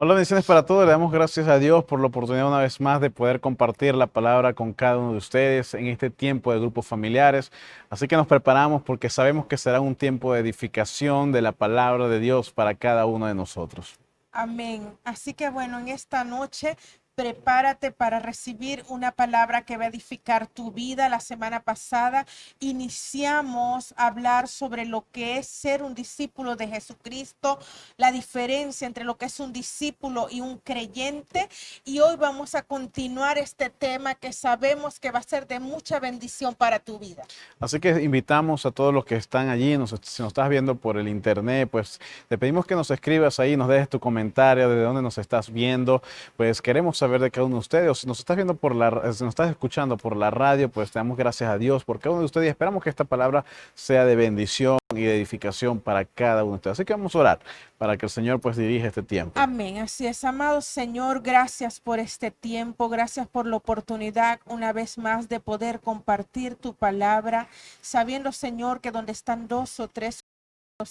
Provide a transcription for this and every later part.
Hola, bendiciones para todos. Le damos gracias a Dios por la oportunidad una vez más de poder compartir la palabra con cada uno de ustedes en este tiempo de grupos familiares. Así que nos preparamos porque sabemos que será un tiempo de edificación de la palabra de Dios para cada uno de nosotros. Amén. Así que bueno, en esta noche prepárate para recibir una palabra que va a edificar tu vida. La semana pasada iniciamos a hablar sobre lo que es ser un discípulo de Jesucristo, la diferencia entre lo que es un discípulo y un creyente. Y hoy vamos a continuar este tema que sabemos que va a ser de mucha bendición para tu vida. Así que invitamos a todos los que están allí, si nos estás viendo por el internet, pues te pedimos que nos escribas ahí, nos dejes tu comentario de dónde nos estás viendo, pues queremos saber de cada uno de ustedes, o si nos estás viendo si nos estás escuchando por la radio, pues te damos gracias a Dios por cada uno de ustedes y esperamos que esta palabra sea de bendición y de edificación para cada uno de ustedes. Así que vamos a orar para que el Señor pues dirija este tiempo. Amén. Así es, amado Señor, gracias por este tiempo, gracias por la oportunidad una vez más de poder compartir tu palabra, sabiendo, Señor, que donde están dos o tres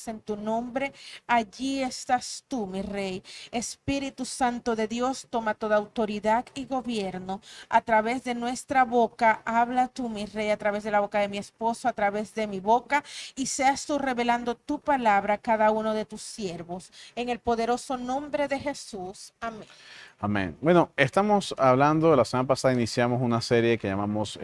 en tu nombre, allí estás tú, mi Rey. Espíritu Santo de Dios, toma toda autoridad y gobierno a través de nuestra boca. Habla tú, mi Rey, a través de la boca de mi esposo, a través de mi boca, y seas tú revelando tu palabra a cada uno de tus siervos. En el poderoso nombre de Jesús. Amén. Amén. Bueno, estamos hablando, la semana pasada iniciamos una serie que llamamos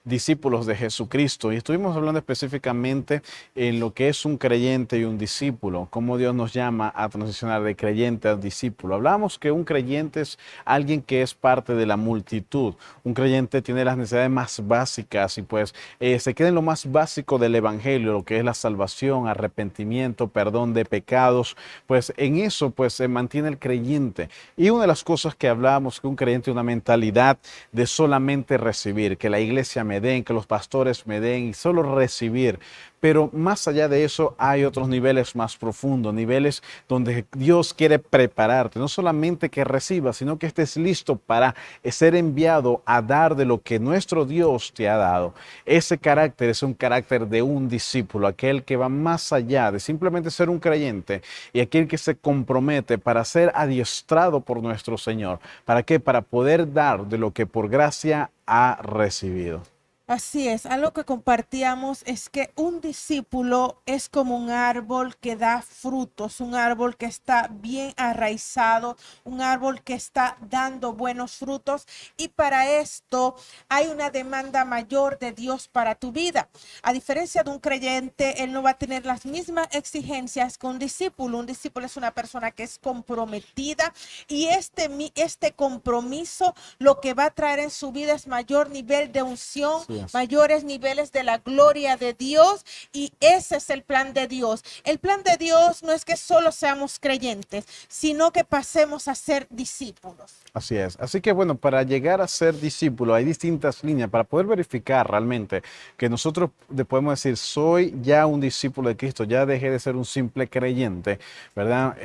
Discípulos de Jesucristo y estuvimos hablando específicamente en lo que es un creyente y un discípulo, cómo Dios nos llama a transicionar de creyente a discípulo. Hablamos que un creyente es alguien que es parte de la multitud. Un creyente tiene las necesidades más básicas y pues se queda en lo más básico del evangelio, lo que es la salvación, arrepentimiento, perdón de pecados. Pues en eso pues se mantiene el creyente. Y una de las cosas que hablábamos, que un creyente tiene una mentalidad de solamente recibir, que la iglesia me den, que los pastores me den y solo recibir. Pero más allá de eso hay otros niveles más profundos, niveles donde Dios quiere prepararte, no solamente que recibas, sino que estés listo para ser enviado a dar de lo que nuestro Dios te ha dado. Ese carácter es un carácter de un discípulo, aquel que va más allá de simplemente ser un creyente y aquel que se compromete para ser adiestrado por nuestro Señor. ¿Para qué? Para poder dar de lo que por gracia ha recibido. Así es, algo que compartíamos es que un discípulo es como un árbol que da frutos, un árbol que está bien arraizado, un árbol que está dando buenos frutos, y para esto hay una demanda mayor de Dios para tu vida. A diferencia de un creyente, él no va a tener las mismas exigencias que un discípulo. Un discípulo es una persona que es comprometida, y este compromiso lo que va a traer en su vida es mayor nivel de unción, Así es. mayores niveles de la gloria de Dios, y ese es el plan de Dios. El plan de Dios no es que solo seamos creyentes, sino que pasemos a ser discípulos. Así es. Así que bueno, para llegar a ser discípulo hay distintas líneas para poder verificar realmente que nosotros podemos decir, soy ya un discípulo de Cristo, ya dejé de ser un simple creyente, ¿verdad?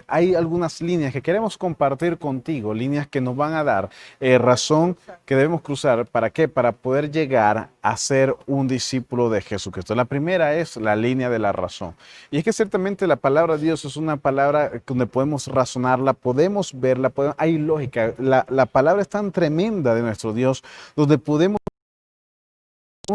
Hay algunas líneas que queremos compartir contigo, líneas que nos van a dar razón que debemos cruzar. ¿Para qué? Para poder llegar a ser un discípulo de Jesucristo. La primera es la línea de la razón. Y es que ciertamente la palabra de Dios es una palabra donde podemos razonarla, podemos verla, hay lógica. La palabra es tan tremenda de nuestro Dios, donde podemos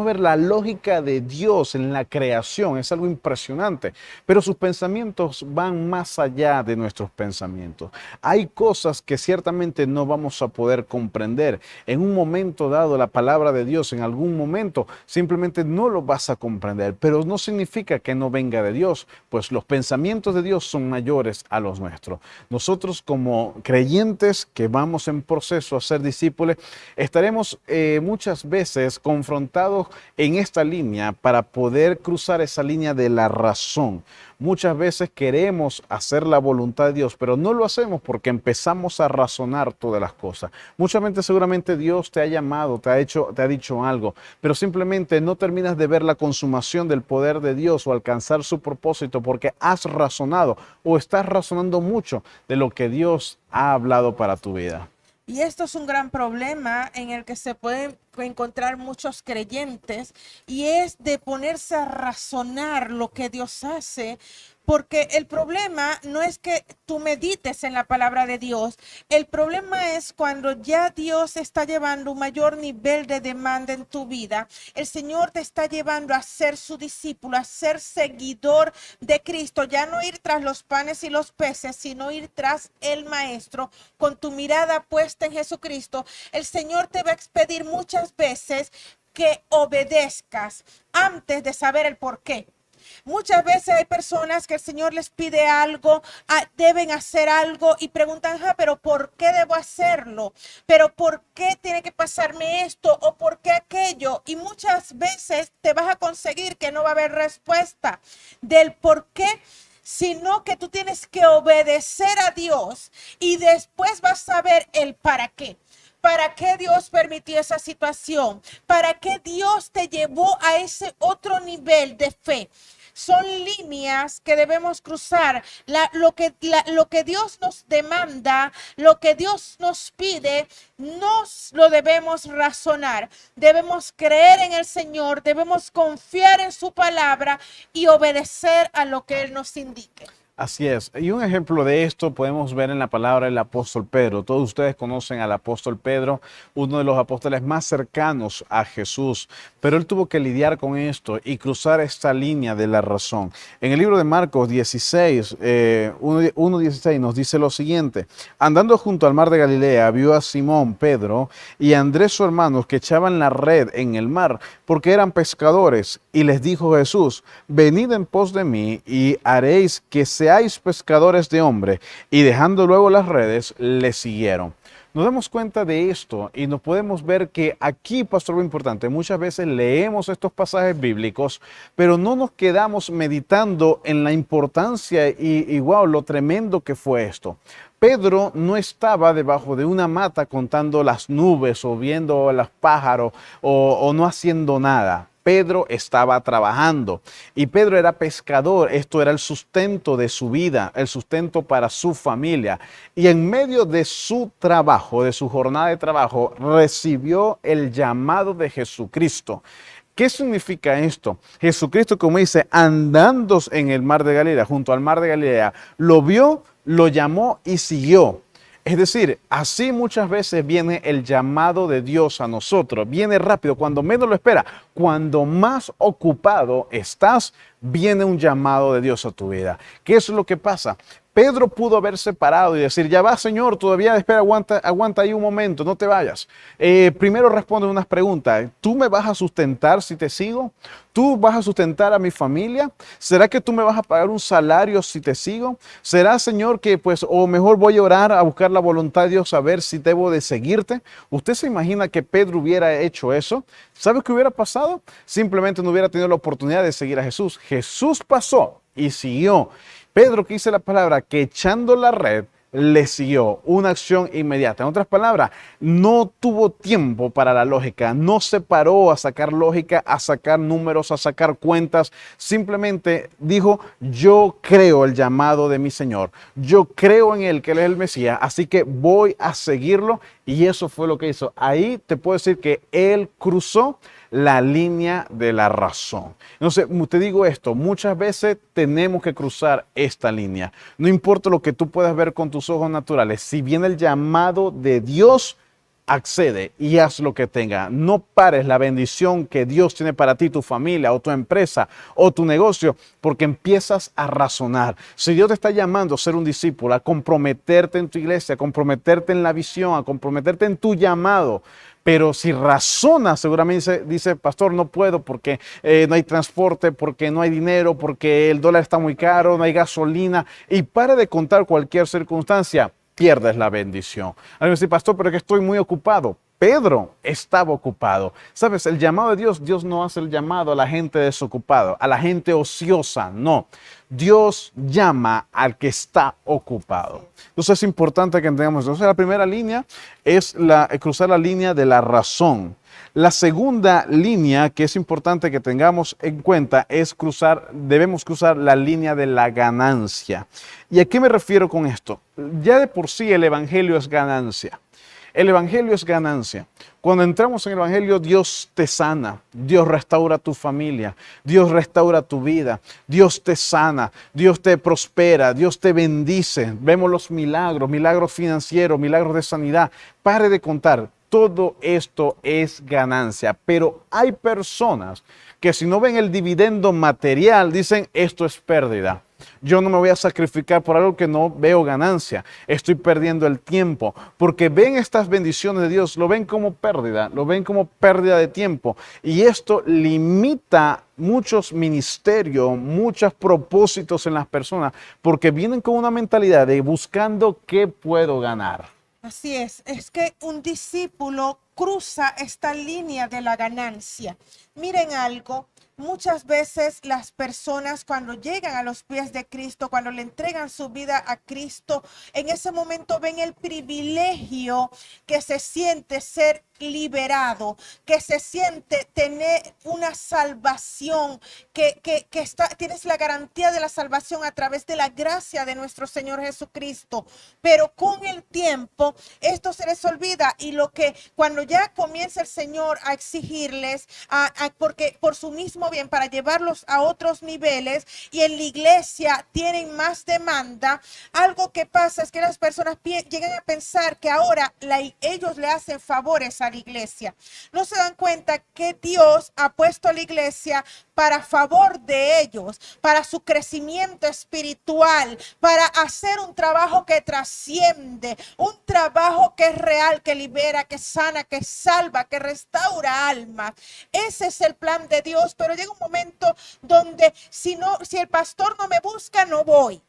ver la lógica de Dios en la creación, es algo impresionante, pero sus pensamientos van más allá de nuestros pensamientos. Hay cosas que ciertamente no vamos a poder comprender. En un momento dado, la palabra de Dios, en algún momento, simplemente no lo vas a comprender, pero no significa que no venga de Dios, pues los pensamientos de Dios son mayores a los nuestros. Nosotros como creyentes que vamos en proceso a ser discípulos, estaremos muchas veces confrontados en esta línea para poder cruzar esa línea de la razón. Muchas veces queremos hacer la voluntad de Dios, pero no lo hacemos porque empezamos a razonar todas las cosas. Muchas veces seguramente Dios te ha llamado, te ha dicho algo, pero simplemente no terminas de ver la consumación del poder de Dios o alcanzar su propósito porque has razonado o estás razonando mucho de lo que Dios ha hablado para tu vida. Y esto es un gran problema en el que se pueden encontrar muchos creyentes, y es de ponerse a razonar lo que Dios hace, Porque el problema no es que tú medites en la palabra de Dios. El problema es cuando ya Dios está llevando un mayor nivel de demanda en tu vida. El Señor te está llevando a ser su discípulo, a ser seguidor de Cristo. Ya no ir tras los panes y los peces, sino ir tras el Maestro con tu mirada puesta en Jesucristo. El Señor te va a expedir muchas veces que obedezcas antes de saber el por qué. Muchas veces hay personas que el Señor les pide algo, deben hacer algo y preguntan, pero ¿por qué debo hacerlo? ¿Pero por qué tiene que pasarme esto? ¿O por qué aquello? Y muchas veces te vas a conseguir que no va a haber respuesta del por qué, sino que tú tienes que obedecer a Dios y después vas a ver el para qué. ¿Para qué Dios permitió esa situación? ¿Para qué Dios te llevó a ese otro nivel de fe? Son líneas que debemos cruzar. Lo que Dios nos demanda, lo que Dios nos pide, nos lo debemos razonar. Debemos creer en el Señor, debemos confiar en su palabra y obedecer a lo que Él nos indique. Así es. Y un ejemplo de esto podemos ver en la palabra del apóstol Pedro. Todos ustedes conocen al apóstol Pedro, uno de los apóstoles más cercanos a Jesús, pero él tuvo que lidiar con esto y cruzar esta línea de la razón. En el libro de Marcos 16, 1:16 nos dice lo siguiente: andando junto al mar de Galilea, vio a Simón, Pedro y a Andrés su hermano que echaban la red en el mar porque eran pescadores, y les dijo Jesús: venid en pos de mí y haréis que seáis pescadores de hombres. Y dejando luego las redes, le siguieron. Nos damos cuenta de esto y nos podemos ver que aquí, pastor, lo importante, muchas veces leemos estos pasajes bíblicos, pero no nos quedamos meditando en la importancia y wow, lo tremendo que fue esto. Pedro no estaba debajo de una mata contando las nubes o viendo los pájaros o no haciendo nada. Pedro estaba trabajando y Pedro era pescador. Esto era el sustento de su vida, el sustento para su familia. Y en medio de su trabajo, de su jornada de trabajo, recibió el llamado de Jesucristo. ¿Qué significa esto? Jesucristo, como dice, andando en el mar de Galilea, junto al mar de Galilea, lo vio, lo llamó y siguió. Es decir, así muchas veces viene el llamado de Dios a nosotros. Viene rápido, cuando menos lo espera. Cuando más ocupado estás, viene un llamado de Dios a tu vida. ¿Qué es lo que pasa? Pedro pudo haberse parado y decir: ya va, Señor, todavía espera, aguanta ahí un momento, no te vayas. Primero responde unas preguntas. ¿Tú me vas a sustentar si te sigo? ¿Tú vas a sustentar a mi familia? ¿Será que tú me vas a pagar un salario si te sigo? ¿Será, Señor, que o mejor voy a orar a buscar la voluntad de Dios a ver si debo de seguirte? ¿Usted se imagina que Pedro hubiera hecho eso? ¿Sabe qué hubiera pasado? Simplemente no hubiera tenido la oportunidad de seguir a Jesús. Jesús pasó y siguió. Pedro, que dice la palabra, que echando la red, le siguió, una acción inmediata. En otras palabras, no tuvo tiempo para la lógica, no se paró a sacar lógica, a sacar números, a sacar cuentas. Simplemente dijo: yo creo el llamado de mi Señor, yo creo en Él, que Él es el Mesías, así que voy a seguirlo. Y eso fue lo que hizo. Ahí te puedo decir que Él cruzó la línea de la razón. Entonces, te digo esto, muchas veces tenemos que cruzar esta línea. No importa lo que tú puedas ver con tus ojos naturales, si viene el llamado de Dios, accede y haz lo que tenga. No pares la bendición que Dios tiene para ti, tu familia o tu empresa o tu negocio, porque empiezas a razonar. Si Dios te está llamando a ser un discípulo, a comprometerte en tu iglesia, a comprometerte en la visión, a comprometerte en tu llamado, pero si razonas, seguramente dice: pastor, no puedo porque no hay transporte, porque no hay dinero, porque el dólar está muy caro, no hay gasolina, y para de contar cualquier circunstancia, pierdes la bendición. Alguien dice: pastor, pero es que estoy muy ocupado. Pedro estaba ocupado. ¿Sabes? El llamado de Dios, Dios no hace el llamado a la gente desocupada, a la gente ociosa, no. Dios llama al que está ocupado. Entonces es importante que entendamos. Entonces la primera línea es cruzar la línea de la razón. La segunda línea que es importante que tengamos en cuenta es debemos cruzar la línea de la ganancia. ¿Y a qué me refiero con esto? Ya de por sí el evangelio es ganancia. El evangelio es ganancia. Cuando entramos en el evangelio, Dios te sana, Dios restaura tu familia, Dios restaura tu vida, Dios te sana, Dios te prospera, Dios te bendice. Vemos los milagros, milagros financieros, milagros de sanidad. Pare de contar. Todo esto es ganancia, pero hay personas que si no ven el dividendo material, dicen esto es pérdida. Yo no me voy a sacrificar por algo que no veo ganancia. Estoy perdiendo el tiempo porque ven estas bendiciones de Dios, lo ven como pérdida, lo ven como pérdida de tiempo. Y esto limita muchos ministerios, muchos propósitos en las personas porque vienen con una mentalidad de buscando qué puedo ganar. Así es que un discípulo cruza esta línea de la ganancia. Miren algo, muchas veces las personas cuando llegan a los pies de Cristo, cuando le entregan su vida a Cristo, en ese momento ven el privilegio que se siente ser liberado, que se siente tener una salvación, tienes la garantía de la salvación a través de la gracia de nuestro Señor Jesucristo. Pero con el tiempo esto se les olvida y lo que cuando ya comienza el Señor a exigirles, porque por su mismo bien, para llevarlos a otros niveles y en la iglesia tienen más demanda, algo que pasa es que las personas llegan a pensar que ahora ellos le hacen favores a la iglesia. No se dan cuenta que Dios ha puesto a la iglesia para favor de ellos, para su crecimiento espiritual, para hacer un trabajo que trasciende, un trabajo que es real, que libera, que sana, que salva, que restaura almas. Ese es el plan de Dios, pero llega un momento donde si el pastor no me busca, no voy.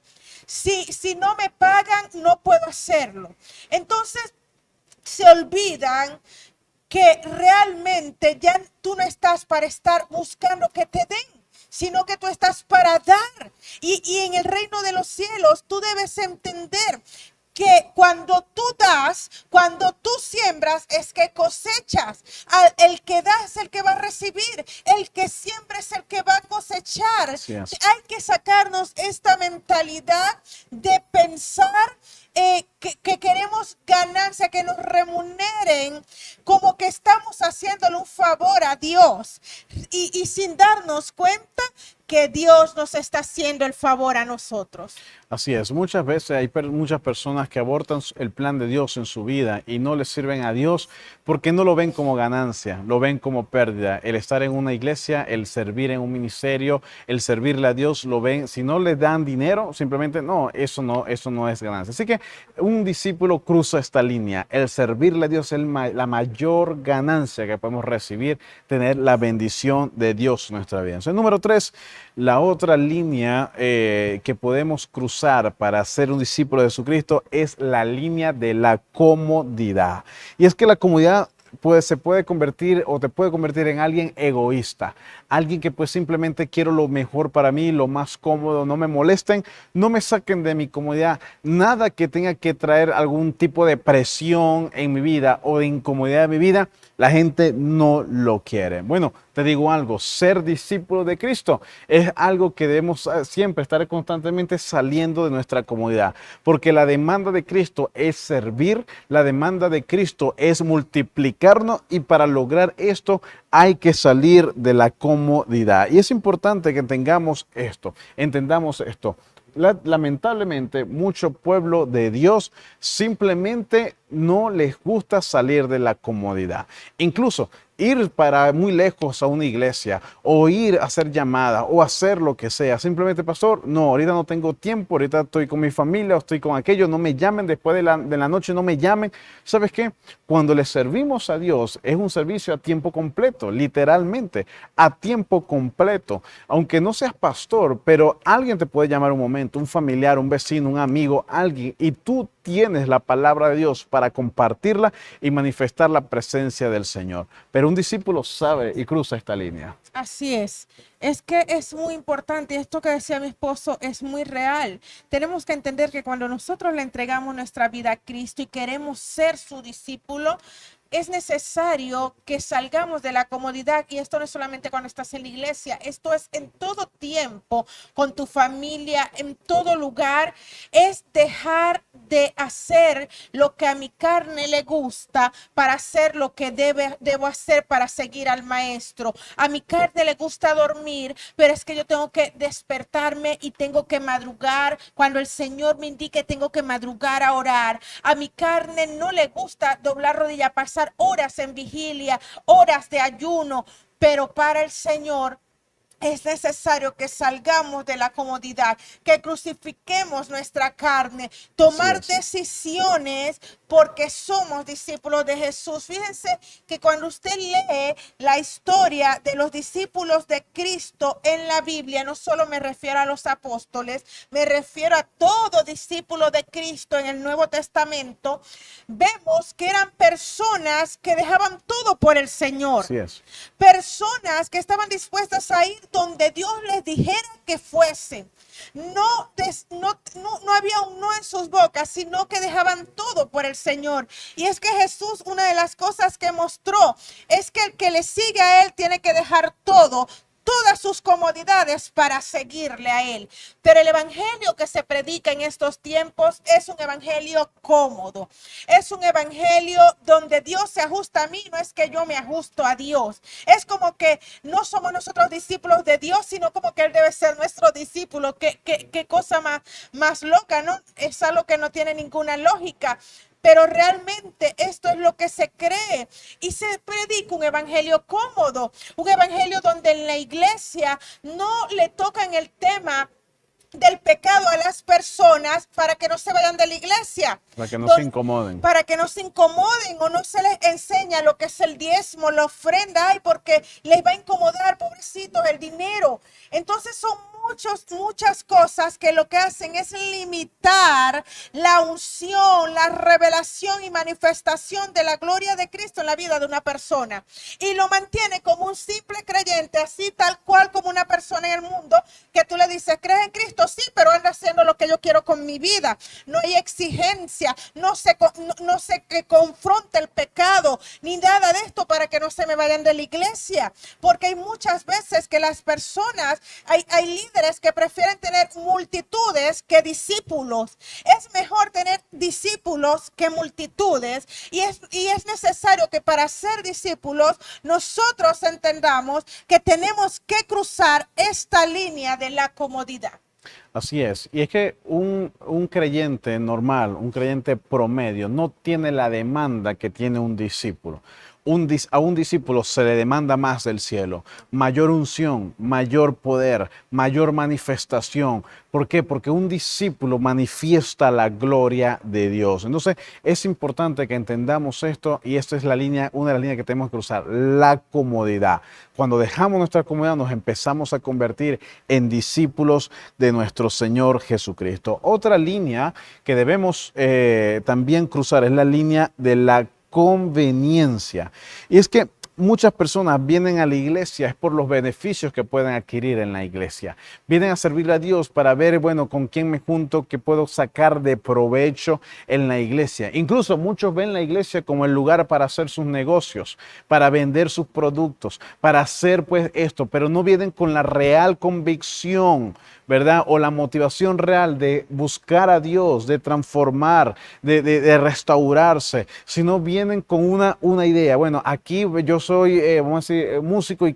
Si no me pagan, no puedo hacerlo. Entonces se olvidan que realmente ya tú no estás para estar buscando que te den, sino que tú estás para dar. Y en el reino de los cielos tú debes entender que cuando tú das, cuando tú siembras, es que cosechas. El que da es el que va a recibir. El que siembra es el que va a cosechar. Hay que sacarnos esta mentalidad de pensar que queremos ganancia, que nos remuneren como que estamos haciéndole un favor a Dios y sin darnos cuenta que Dios nos está haciendo el favor a nosotros. Así es, muchas veces hay muchas personas que abortan el plan de Dios en su vida y no le sirven a Dios porque no lo ven como ganancia, lo ven como pérdida. El estar en una iglesia, el servir en un ministerio, el servirle a Dios, lo ven, si no le dan dinero, simplemente eso no es ganancia. Así que un discípulo cruza esta línea, el servirle a Dios es la mayor ganancia que podemos recibir, tener la bendición de Dios en nuestra vida. Entonces, número 3, la otra línea que podemos cruzar para ser un discípulo de Jesucristo es la línea de la comodidad. Y es que la comodidad se puede convertir o te puede convertir en alguien egoísta, alguien que pues simplemente quiero lo mejor para mí, lo más cómodo, no me molesten, no me saquen de mi comodidad, nada que tenga que traer algún tipo de presión en mi vida o de incomodidad en mi vida, la gente no lo quiere. Bueno, te digo algo, ser discípulo de Cristo es algo que debemos siempre estar constantemente saliendo de nuestra comodidad, porque la demanda de Cristo es servir, la demanda de Cristo es multiplicarnos y para lograr esto hay que salir de la comodidad. Y es importante que entendamos esto. Lamentablemente, mucho pueblo de Dios simplemente no les gusta salir de la comodidad. Incluso ir para muy lejos a una iglesia o ir a hacer llamadas o hacer lo que sea. Simplemente, pastor, no, ahorita no tengo tiempo, ahorita estoy con mi familia o estoy con aquello, no me llamen después de la noche, no me llamen. ¿Sabes qué? Cuando le servimos a Dios es un servicio a tiempo completo, literalmente, a tiempo completo. Aunque no seas pastor, pero alguien te puede llamar un momento, un familiar, un vecino, un amigo, alguien, y tú tienes la palabra de Dios para compartirla y manifestar la presencia del Señor. Pero un discípulo sabe y cruza esta línea. Así es que es muy importante, esto que decía mi esposo es muy real. Tenemos que entender que cuando nosotros le entregamos nuestra vida a Cristo y queremos ser su discípulo, es necesario que salgamos de la comodidad, y esto no es solamente cuando estás en la iglesia, esto es en todo tiempo, con tu familia, en todo lugar, es dejar de hacer lo que a mi carne le gusta para hacer lo que debo hacer para seguir al maestro. A mi carne le gusta dormir, pero es que yo tengo que despertarme y tengo que madrugar. Cuando el Señor me indique, tengo que madrugar a orar. A mi carne no le gusta doblar rodilla, pasar horas en vigilia, horas de ayuno, pero para el Señor es necesario que salgamos de la comodidad, que crucifiquemos nuestra carne, tomar decisiones porque somos discípulos de Jesús. Fíjense que cuando usted lee la historia de los discípulos de Cristo en la Biblia, no solo me refiero a los apóstoles, me refiero a todo discípulo de Cristo en el Nuevo Testamento, vemos que eran personas que dejaban todo por el Señor. Así es. Personas que estaban dispuestas a ir donde Dios les dijera que fuesen. No había un no en sus bocas, sino que dejaban todo por el Señor. Y es que Jesús, una de las cosas que mostró es que el que le sigue a él tiene que dejar todo, todas sus comodidades para seguirle a él. Pero el evangelio que se predica en estos tiempos es un evangelio cómodo. Es un evangelio donde Dios se ajusta a mí, no es que yo me ajusto a Dios. Es como que no somos nosotros discípulos de Dios, sino como que Él debe ser nuestro discípulo. Qué cosa más loca, ¿no? Es algo que no tiene ninguna lógica. Pero realmente esto es lo que se cree y se predica un evangelio cómodo, un evangelio donde en la iglesia no le tocan el tema del pecado a las personas para que no se vayan de la iglesia. Para que no se incomoden. Para que no se incomoden, o no se les enseña lo que es el diezmo, la ofrenda, ay, porque les va a incomodar, pobrecitos, el dinero. Entonces son muchas cosas que lo que hacen es limitar la unción, la revelación y manifestación de la gloria de Cristo en la vida de una persona. Y lo mantiene como un simple creyente, así tal cual como una persona en el mundo que tú le dices, ¿crees en Cristo? Sí, pero anda haciendo lo que yo quiero con mi vida. No hay exigencia, no se confronta el pecado, ni nada de esto para que no se me vayan de la iglesia. Porque hay muchas veces que las personas, hay líderes que prefieren tener multitudes que discípulos. Es mejor tener discípulos que multitudes, y es necesario que para ser discípulos nosotros entendamos que tenemos que cruzar esta línea de la comodidad. Así es. Y es que un creyente normal, un creyente promedio, no tiene la demanda que tiene un discípulo. A un discípulo se le demanda más del cielo, mayor unción, mayor poder, mayor manifestación. ¿Por qué? Porque un discípulo manifiesta la gloria de Dios. Entonces es importante que entendamos esto, y esta es una de las líneas que tenemos que cruzar, la comodidad. Cuando dejamos nuestra comodidad nos empezamos a convertir en discípulos de nuestro Señor Jesucristo. Otra línea que debemos también cruzar es la línea de la conveniencia. Y es que muchas personas vienen a la iglesia es por los beneficios que pueden adquirir en la iglesia. Vienen a servirle a Dios para ver, bueno, con quién me junto, qué puedo sacar de provecho en la iglesia. Incluso muchos ven la iglesia como el lugar para hacer sus negocios, para vender sus productos, para hacer pues esto, pero no vienen con la real convicción, ¿verdad? O la motivación real de buscar a Dios, de transformar, de restaurarse, sino vienen con una idea. Bueno, aquí yo soy, vamos a decir, músico y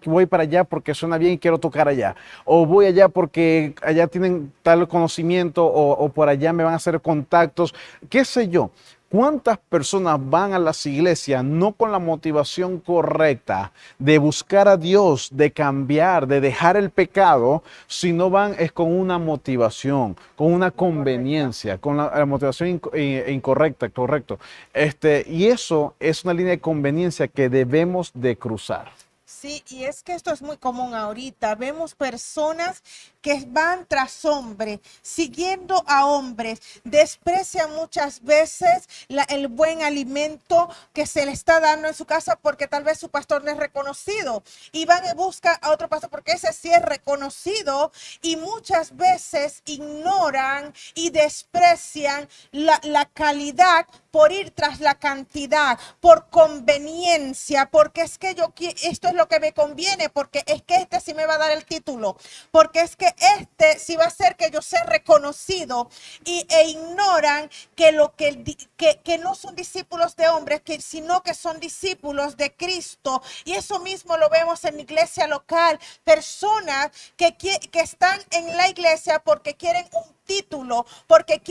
voy para allá porque suena bien y quiero tocar allá. O voy allá porque allá tienen tal conocimiento, o por allá me van a hacer contactos, qué sé yo. ¿Cuántas personas van a las iglesias no con la motivación correcta de buscar a Dios, de cambiar, de dejar el pecado, sino van es con una motivación, con una conveniencia, con la motivación incorrecta, correcto? Y eso es una línea de conveniencia que debemos de cruzar. Sí, y es que esto es muy común ahorita. Vemos personas que van tras hombres, siguiendo a hombres, desprecian muchas veces el buen alimento que se le está dando en su casa porque tal vez su pastor no es reconocido y van y buscan a otro pastor porque ese sí es reconocido y muchas veces ignoran y desprecian la calidad por ir tras la cantidad, por conveniencia, porque es que esto es lo que me conviene, porque es que este sí me va a dar el título, porque es que este sí va a hacer que yo sea reconocido e ignoran que no son discípulos de hombres, sino que son discípulos de Cristo. Y eso mismo lo vemos en la iglesia local, personas que están en la iglesia porque quieren un título, porque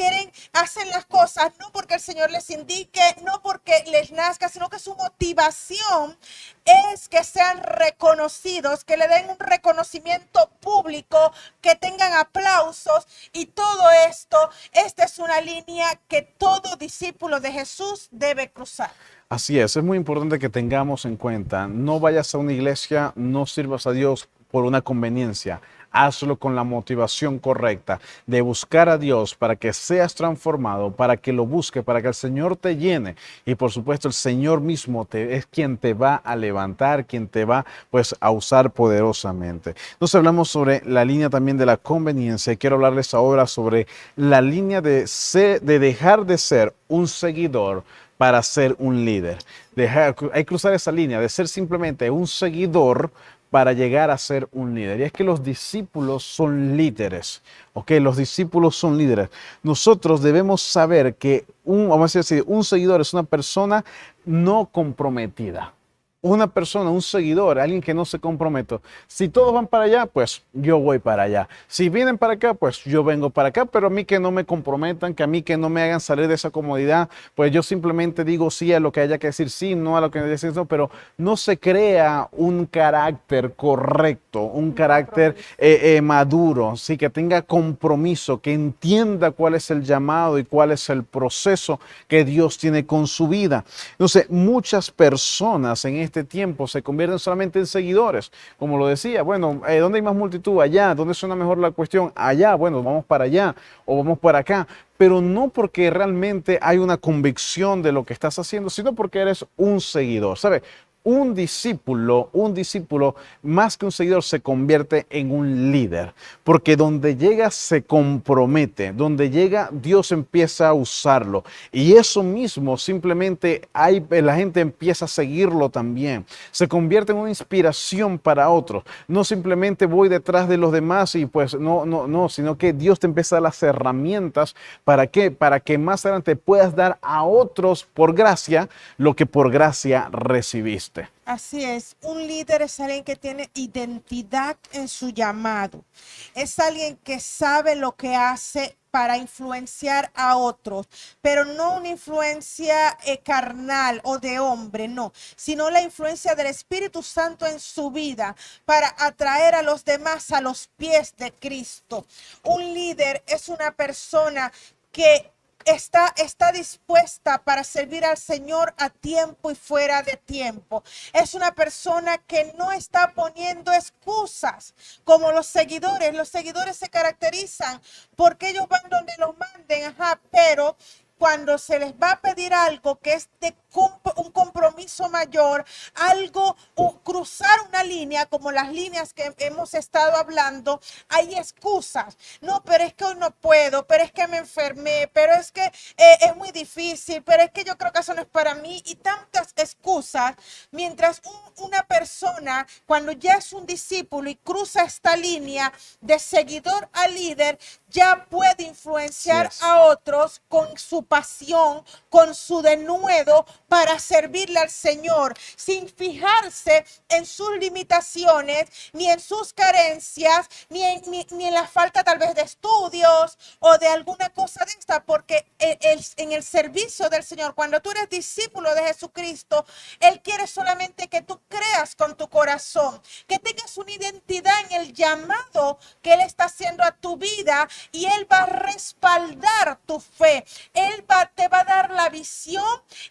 hacen las cosas no porque el Señor les indique, no porque les nazca, sino que su motivación es que sean reconocidos, que le den un reconocimiento público, que tengan aplausos y todo esto. Esta es una línea que todo discípulo de Jesús debe cruzar. Así es muy importante que tengamos en cuenta, no vayas a una iglesia, no sirvas a Dios por una conveniencia. Hazlo con la motivación correcta de buscar a Dios para que seas transformado, para que lo busque, para que el Señor te llene. Y por supuesto el Señor mismo es quien te va a levantar, quien te va pues a usar poderosamente. Entonces hablamos sobre la línea también de la conveniencia. Quiero hablarles ahora sobre la línea de dejar de ser un seguidor para ser un líder. Hay que cruzar esa línea de ser simplemente un seguidor para llegar a ser un líder. Y es que los discípulos son líderes, ¿ok? Los discípulos son líderes. Nosotros debemos saber que vamos a decir, un seguidor es una persona no comprometida. Una persona, un seguidor, alguien que no se compromete. Si todos van para allá, pues yo voy para allá. Si vienen para acá, pues yo vengo para acá, pero a mí que no me comprometan, que a mí que no me hagan salir de esa comodidad, pues yo simplemente digo sí a lo que haya que decir sí, no a lo que haya que decir no, pero no se crea un carácter correcto, un carácter maduro, sí, que tenga compromiso, que entienda cuál es el llamado y cuál es el proceso que Dios tiene con su vida. Entonces, muchas personas en este tiempo se convierten solamente en seguidores. Como lo decía, bueno, ¿dónde hay más multitud? Allá. ¿Dónde suena mejor la cuestión? Allá. Bueno, vamos para allá o vamos para acá. Pero no porque realmente hay una convicción de lo que estás haciendo, sino porque eres un seguidor. ¿Sabes? Un discípulo, más que un seguidor, se convierte en un líder, porque donde llega se compromete, donde llega Dios empieza a usarlo y eso mismo simplemente la gente empieza a seguirlo también, se convierte en una inspiración para otros, no simplemente voy detrás de los demás y pues no, sino que Dios te empieza a dar las herramientas ¿para qué? Para que más adelante puedas dar a otros por gracia lo que por gracia recibiste. Así es, un líder es alguien que tiene identidad en su llamado. Es alguien que sabe lo que hace para influenciar a otros, pero no una influencia carnal o de hombre, no, sino la influencia del Espíritu Santo en su vida para atraer a los demás a los pies de Cristo. Un líder es una persona que está dispuesta para servir al Señor a tiempo y fuera de tiempo. Es una persona que no está poniendo excusas como los seguidores. Los seguidores se caracterizan porque ellos van donde los manden, pero cuando se les va a pedir algo que es de un compromiso mayor, algo, cruzar una línea como las líneas que hemos estado hablando, hay excusas. No, pero es que hoy no puedo, pero es que me enfermé, pero es que es muy difícil, pero es que yo creo que eso no es para mí y tantas excusas. Mientras una persona, cuando ya es un discípulo y cruza esta línea de seguidor a líder, ya puede influenciar a otros con su pasión, con su denuedo para servirle al Señor, sin fijarse en sus limitaciones, ni en sus carencias, ni en la falta tal vez de estudios o de alguna cosa de esta, porque en el servicio del Señor, cuando tú eres discípulo de Jesucristo, Él quiere solamente que tú creas con tu corazón, que tengas una identidad en el llamado que Él está haciendo a tu vida y Él va a respaldar tu fe. Te va a dar la visión,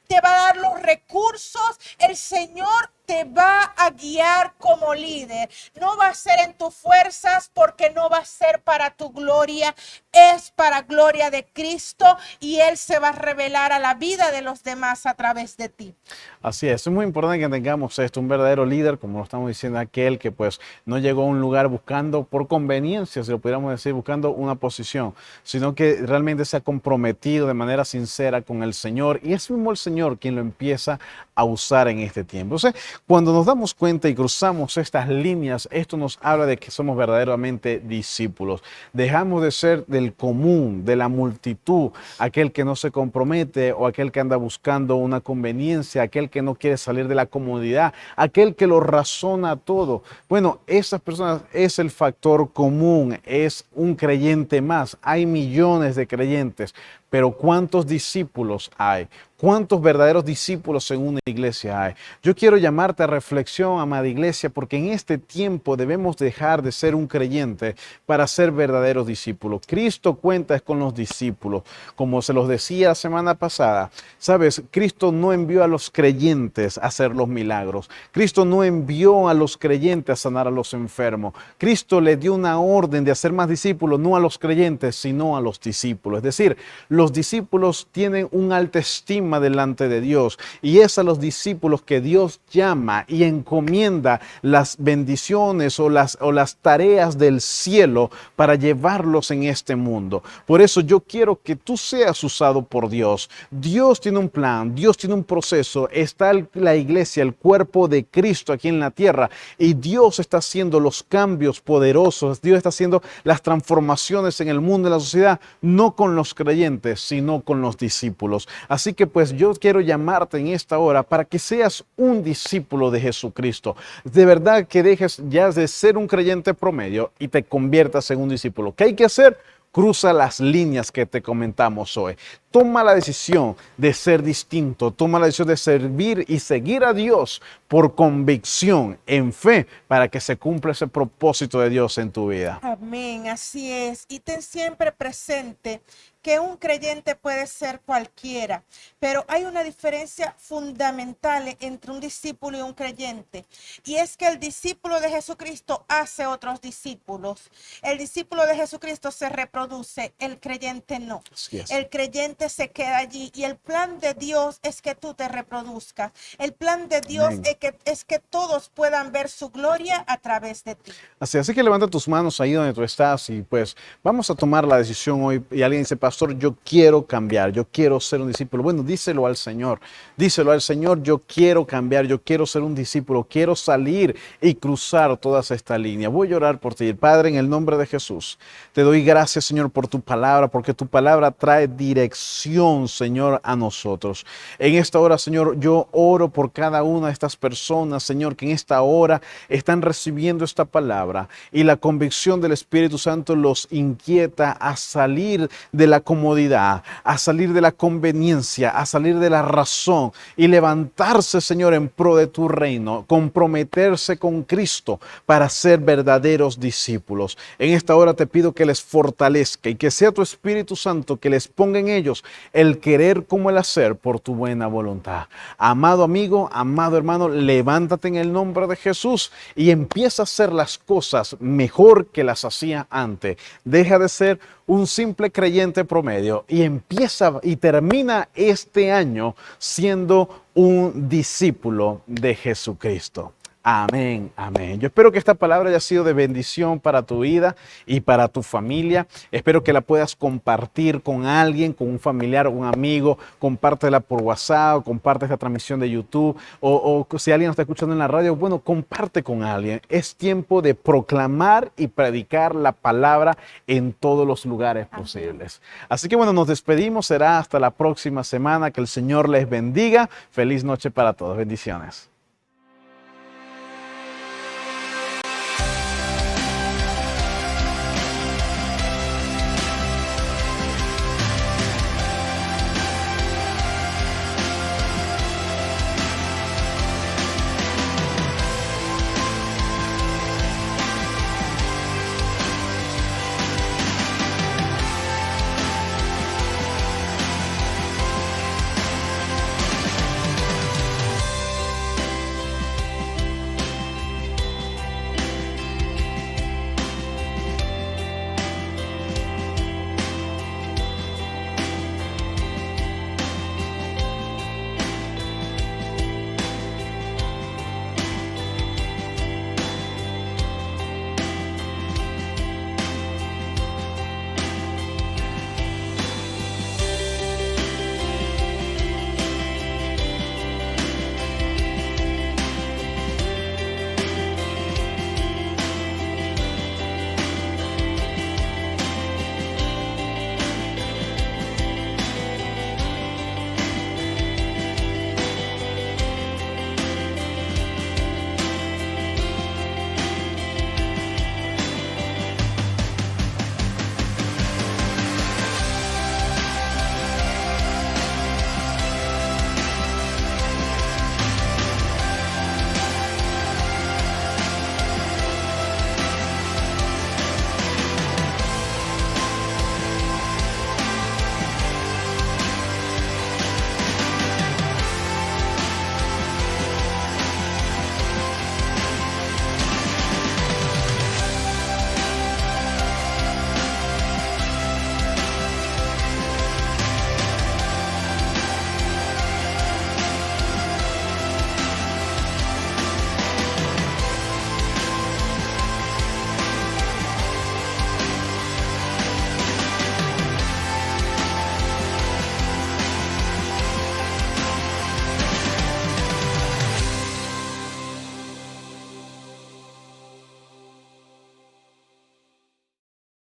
te va a dar los recursos. El Señor te va a guiar como líder. No va a ser en tus fuerzas, porque no va a ser para tu gloria, es para gloria de Cristo, y Él se va a revelar a la vida de los demás a través de ti. Así es muy importante que tengamos esto, un verdadero líder, como lo estamos diciendo, aquel que pues no llegó a un lugar buscando por conveniencia, si lo pudiéramos decir, buscando una posición, sino que realmente se ha comprometido de manera sincera con el Señor, y es mismo el Señor quien lo empieza a usar en este tiempo. Entonces, cuando nos damos cuenta y cruzamos estas líneas, esto nos habla de que somos verdaderamente discípulos. Dejamos de ser del común, de la multitud, aquel que no se compromete o aquel que anda buscando una conveniencia, aquel que no quiere salir de la comodidad, aquel que lo razona todo. Bueno, esas personas es el factor común, es un creyente más. Hay millones de creyentes, pero ¿cuántos discípulos hay? ¿Cuántos verdaderos discípulos en una iglesia hay? Yo quiero llamarte a reflexión, amada iglesia, porque en este tiempo debemos dejar de ser un creyente para ser verdaderos discípulos. Cristo cuenta con los discípulos, como se los decía la semana pasada. Sabes, Cristo no envió a los creyentes a hacer los milagros. Cristo no envió a los creyentes a sanar a los enfermos. Cristo le dio una orden de hacer más discípulos, no a los creyentes, sino a los discípulos. Es decir, los discípulos tienen una alta estima delante de Dios, y es a los discípulos que Dios llama y encomienda las bendiciones o las tareas del cielo para llevarlos en este mundo. Por eso yo quiero que tú seas usado por Dios. Dios tiene un plan, Dios tiene un proceso. Está la iglesia, el cuerpo de Cristo aquí en la tierra, y Dios está haciendo los cambios poderosos. Dios está haciendo las transformaciones en el mundo, en la sociedad, no con los creyentes, sino con los discípulos. Así que pues yo quiero llamarte en esta hora para que seas un discípulo de Jesucristo. De verdad que dejes ya de ser un creyente promedio y te conviertas en un discípulo. ¿Qué hay que hacer? Cruza las líneas que te comentamos hoy. Toma la decisión de ser distinto. Toma la decisión de servir y seguir a Dios por convicción, en fe, para que se cumpla ese propósito de Dios en tu vida. Amén, así es. Y ten siempre presente que un creyente puede ser cualquiera, pero hay una diferencia fundamental entre un discípulo y un creyente. Y es que el discípulo de Jesucristo hace otros discípulos. El discípulo de Jesucristo se reproduce, el creyente no. Así es. El creyente se queda allí, y el plan de Dios es que tú te reproduzcas. El plan de Dios Amén. es que todos puedan ver su gloria a través de ti. Así que levanta tus manos ahí donde tú estás y pues vamos a tomar la decisión hoy. Y alguien dice, pastor, yo quiero cambiar, yo quiero ser un discípulo. Bueno, díselo al Señor, yo quiero cambiar, yo quiero ser un discípulo, quiero salir y cruzar todas estas líneas. Voy a orar por ti. Padre, en el nombre de Jesús, te doy gracias, Señor, por tu palabra, porque tu palabra trae dirección, Señor, a nosotros. En esta hora, Señor, yo oro por cada una de estas personas, Señor, que en esta hora están recibiendo esta palabra, y la convicción del Espíritu Santo los inquieta a salir de la comodidad, a salir de la conveniencia, a salir de la razón y levantarse, Señor, en pro de tu reino, comprometerse con Cristo para ser verdaderos discípulos. En esta hora te pido que les fortalezca y que sea tu Espíritu Santo que les ponga en ellos el querer como el hacer por tu buena voluntad. Amado amigo, amado hermano, levántate en el nombre de Jesús y empieza a hacer las cosas mejor que las hacía antes. Deja de ser un simple creyente promedio y empieza y termina este año siendo un discípulo de Jesucristo. Amén, amén. Yo espero que esta palabra haya sido de bendición para tu vida y para tu familia. Espero que la puedas compartir con alguien, con un familiar o un amigo. Compártela por WhatsApp, comparte esta transmisión de YouTube o si alguien nos está escuchando en la radio, bueno, comparte con alguien. Es tiempo de proclamar y predicar la palabra en todos los lugares posibles. Así que bueno, nos despedimos. Será hasta la próxima semana. Que el Señor les bendiga. Feliz noche para todos. Bendiciones.